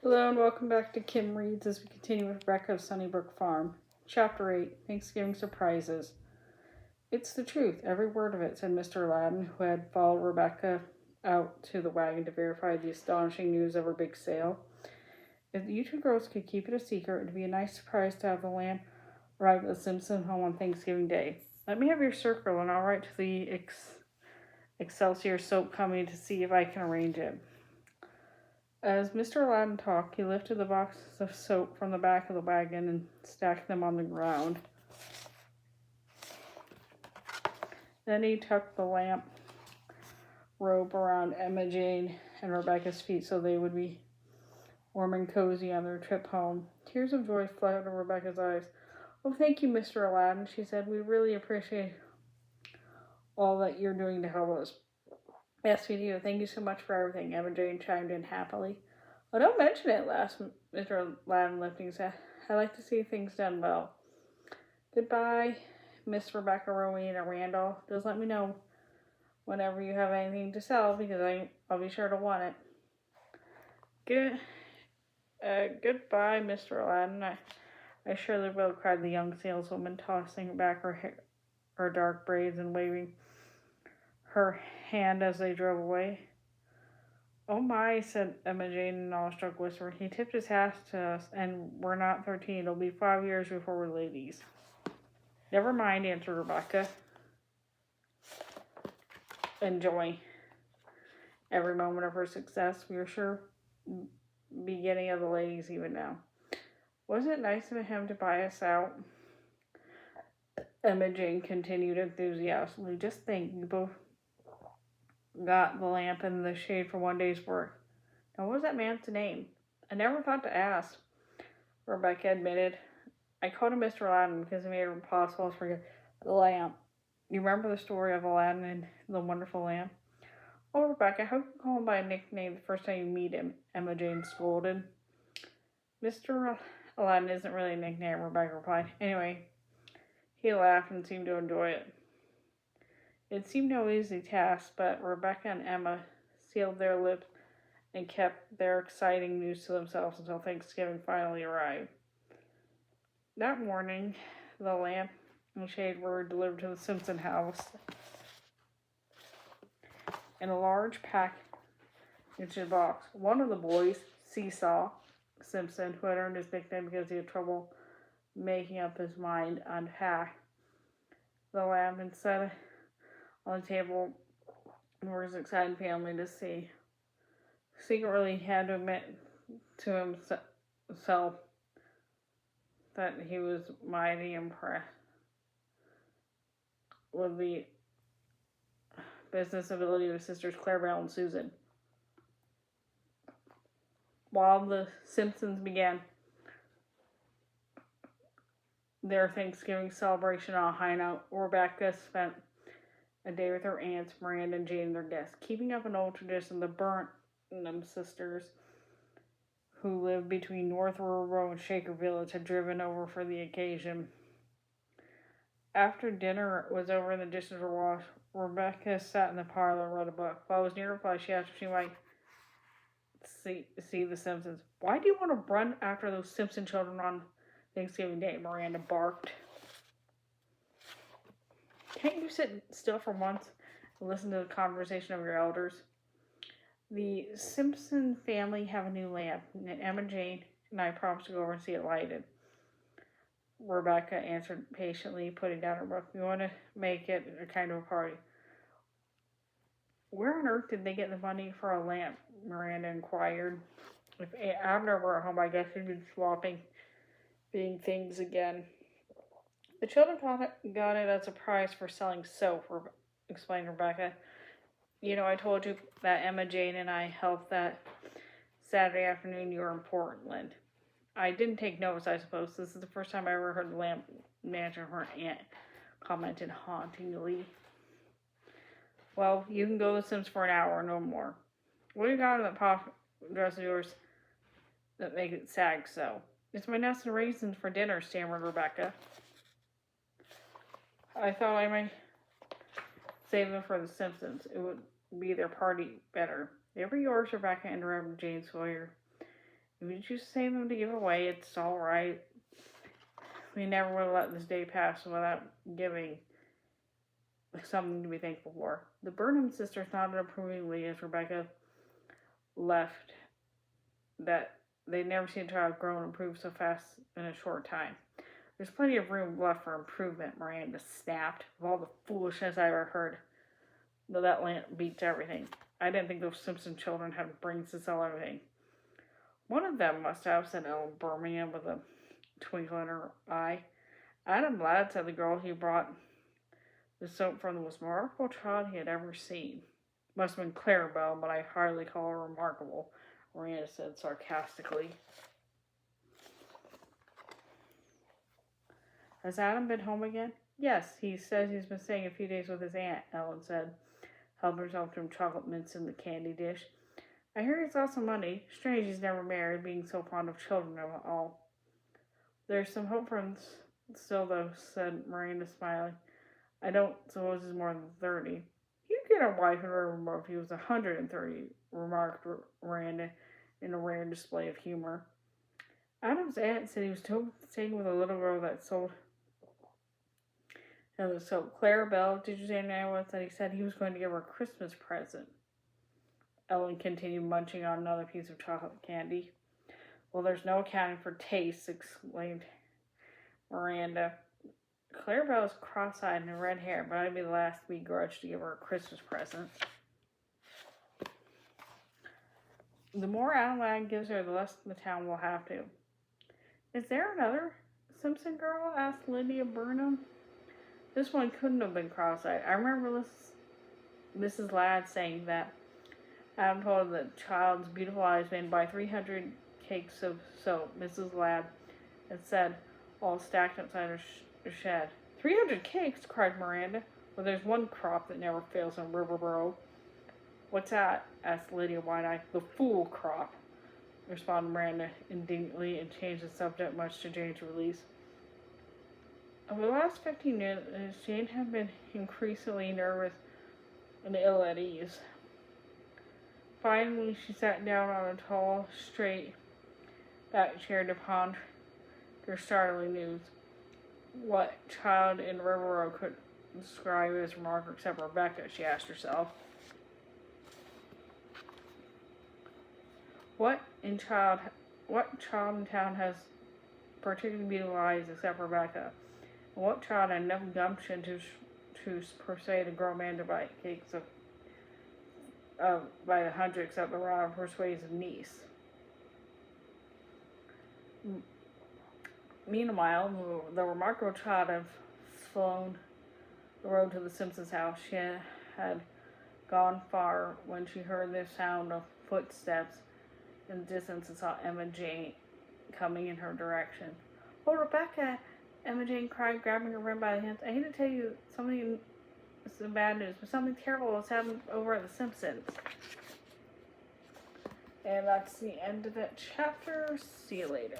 Hello and welcome back to Kim Reads as we continue with Rebecca of Sunnybrook Farm. Chapter 8 Thanksgiving Surprises. It's the truth, every word of it, said Mr. Aladdin, who had followed Rebecca out to the wagon to verify the astonishing news of her big sale. If you two girls could keep it a secret, it'd be a nice surprise to have the lamb arrive at the Simpson home on Thanksgiving Day. Let me have your circle and I'll write to the Excelsior Soap Company to see if I can arrange it. As Mr. Aladdin talked, he lifted the boxes of soap from the back of the wagon and stacked them on the ground. Then he tucked the lamp robe around Emma Jane and Rebecca's feet so they would be warm and cozy on their trip home. Tears of joy flooded Rebecca's eyes. "Oh, thank you, Mr. Aladdin," she said. "We really appreciate all that you're doing to help us." "Yes, we do. Thank you so much for everything," Emma Jane chimed in happily. "Oh, don't mention it," laughed Mr. Aladdin, lifting his head. "I like to see things done well. Goodbye, Miss Rebecca, Rowena, Randall. Just let me know whenever you have anything to sell, because I'll be sure to want it." Goodbye, Mr. Aladdin. I surely will," cried the young saleswoman, tossing back her dark braids and waving her hand as they drove away. "Oh my," said Emma Jane in an awestruck whisper. "He tipped his hat to us, and we're not 13. It'll be 5 years before we're ladies." "Never mind," answered Rebecca. "Enjoy every moment of her success. We are sure beginning of the ladies even now. Wasn't it nice of him to buy us out?" Emma Jane continued enthusiastically. "Just think, you both got the lamp and the shade for one day's work. Now, what was that man's name?" "I never thought to ask," Rebecca admitted. "I called him Mr. Aladdin because he made it impossible to forget the lamp. You remember the story of Aladdin and the wonderful lamp?" "Oh, Rebecca, how can you call him by a nickname the first time you meet him?" Emma Jane scolded. "Mr. Aladdin isn't really a nickname," Rebecca replied. "Anyway," he laughed and seemed to enjoy it. It seemed no easy task, but Rebecca and Emma sealed their lips and kept their exciting news to themselves until Thanksgiving finally arrived. That morning, the lamp and shade were delivered to the Simpson house in a large package box. One of the boys, Seesaw Simpson, who had earned his nickname because he had trouble making up his mind, unpacked the lamp and set it on the table for his excited family to see. Secretly, he had to admit to himself that he was mighty impressed with the business ability of his sisters Clarabelle and Susan. While the Simpsons began their Thanksgiving celebration on a high note, Rebecca spent a day with her aunts, Miranda and Jane, and their guests, keeping up an old tradition. The Burnham sisters, who lived between North River and Shaker Village, had driven over for the occasion. After dinner was over and the dishes were washed, Rebecca sat in the parlor and read a book. While it was nearby, she asked if she might see The Simpsons. "Why do you want to run after those Simpson children on Thanksgiving Day?" Miranda barked. "Can't you sit still for once and listen to the conversation of your elders?" "The Simpson family have a new lamp, and Emma Jane and I promised to go over and see it lighted," Rebecca answered patiently, putting down her book. "We want to make it a kind of a party." "Where on earth did they get the money for a lamp?" Miranda inquired. "If Abner were at home, I guess he'd been swapping things again." "The children got it as a prize for selling soap," explained Rebecca. "You know, I told you that Emma Jane and I helped that Saturday afternoon you were in Portland. I didn't take notice, I suppose. This is the first time I ever heard the lamp mention," her aunt commented hauntingly. "Well, you can go to the Sims for an hour, no more. What do you got in that pop dress of yours that make it sag so?" "It's my nuts and raisins for dinner," stammered Rebecca. "I thought I might save them for the Simpsons. It would be their party better." "They were yours," Rebecca interrupted Jane Sawyer. If you choose to save them to give away, it's all right. We never would have let this day pass without giving something to be thankful for. The Burnham sisters nodded approvingly as Rebecca left, that they'd never seen a child grow and improve so fast in a short time. There's plenty of room left for improvement, Miranda snapped. Of all the foolishness I ever heard, though that lamp beats everything. I didn't think those Simpson children had brains to sell everything. One of them must have, said Ellen Birmingham with a twinkle in her eye. Adam Ladd, said the girl who brought the soap from the most remarkable child he had ever seen. Must have been Clarabelle, but I hardly call her remarkable, Miranda said sarcastically. Has Adam been home again? Yes, he says he's been staying a few days with his aunt, Ellen said, helping herself to some chocolate mints in the candy dish. I hear he's got some money. Strange he's never married, being so fond of children and all. There's some hope for him still, though, said Miranda, smiling. I don't suppose he's more than 30. He'd get a wife and remember if he was 130, remarked Miranda in a rare display of humor. Adam's aunt said he was staying with a little girl that sold him the soap. Clarabelle, did you say anyone that he said he was going to give her a Christmas present? Ellen continued munching on another piece of chocolate candy. Well, there's no accounting for tastes, exclaimed Miranda. Clarabelle was cross-eyed and had red hair, but I'd be the last to begrudge to give her a Christmas present. The more Adam Ladd gives her, the less the town will have to. Is there another Simpson girl? Asked Lydia Burnham. This one couldn't have been cross-eyed. I remember Mrs. Ladd saying that Adam told the child's beautiful eyes made by 300 cakes of soap. Mrs. Ladd had said, all stacked outside her shed. 300 cakes, cried Miranda. Well, there's one crop that never fails in Riverboro. What's that? Asked Lydia wide-eyed. The fool crop, responded Miranda indignantly, and changed the subject much to Jane's release. Over the last 15 minutes, Jane had been increasingly nervous and ill at ease. Finally, she sat down on a tall, straight-backed chair to ponder her startling news. What child in Riverboro could describe as remarkable except Rebecca, she asked herself. What child in town has particularly beautiful eyes except Rebecca? And what child had enough gumption to persuade a grown man to buy cakes by the hundred except the rather persuasive niece? Meanwhile, the remarkable child had flown the road to the Simpsons' house. She had gone far when she heard the sound of footsteps in the distance and saw Emma Jane coming in her direction. Oh, Rebecca! Emma Jane cried, grabbing her friend by the hands. I hate to tell you some bad news, but something terrible has happened over at the Simpsons. And that's the end of that chapter. See you later.